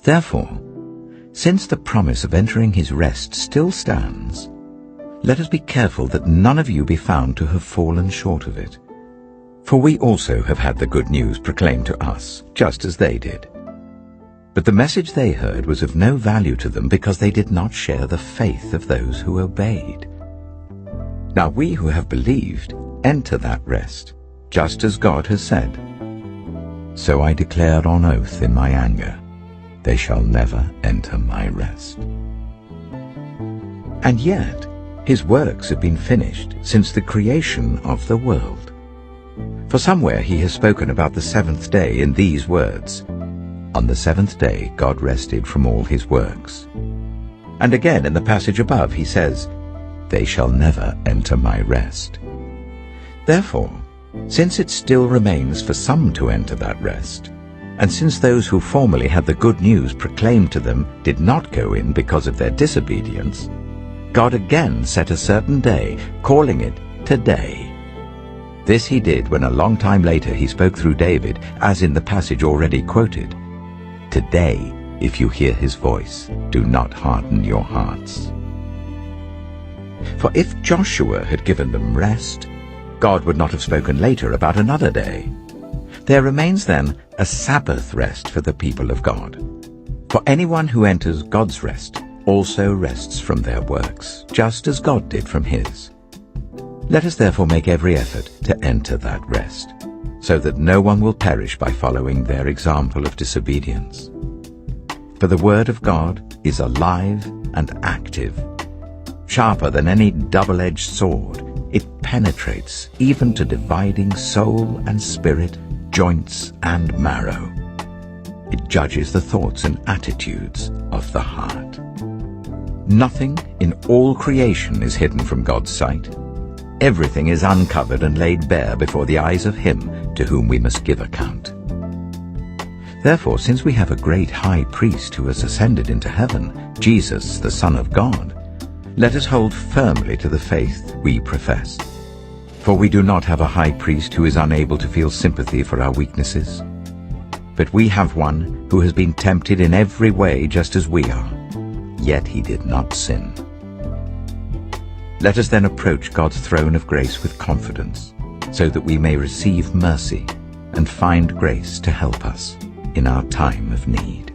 Therefore, since the promise of entering his rest still stands, let us be careful that none of you be found to have fallen short of it. For we also have had the good news proclaimed to us, just as they did. But the message they heard was of no value to them because they did not share the faith of those who obeyed. Now we who have believed enter that rest, just as God has said. So I declared on oath in my anger, they shall never enter my rest. And yet his works have been finished since the creation of the world. For somewhere he has spoken about the seventh day in these words, on the seventh day God rested from all his works. And again in the passage above he says, they shall never enter my rest. Therefore, since it still remains for some to enter that rest, and since those who formerly had the good news proclaimed to them did not go in because of their disobedience, God again set a certain day, calling it Today. This he did when a long time later he spoke through David, as in the passage already quoted. Today, if you hear his voice, do not harden your hearts. For if Joshua had given them rest, God would not have spoken later about another day. There remains then a Sabbath rest for the people of God. For anyone who enters God's rest also rests from their works, just as God did from his. Let us therefore make every effort to enter that rest, so that no one will perish by following their example of disobedience. For the word of God is alive and active, sharper than any double-edged sword. It penetrates even to dividing soul and spirit, joints and marrow. It judges the thoughts and attitudes of the heart. Nothing in all creation is hidden from God's sight. Everything is uncovered and laid bare before the eyes of him to whom we must give account. Therefore, since we have a great high priest who has ascended into heaven, Jesus, the Son of God, let us hold firmly to the faith we profess. For we do not have a high priest who is unable to feel sympathy for our weaknesses, but we have one who has been tempted in every way just as we are, yet he did not sin. Let us then approach God's throne of grace with confidence, so that we may receive mercy and find grace to help us in our time of need.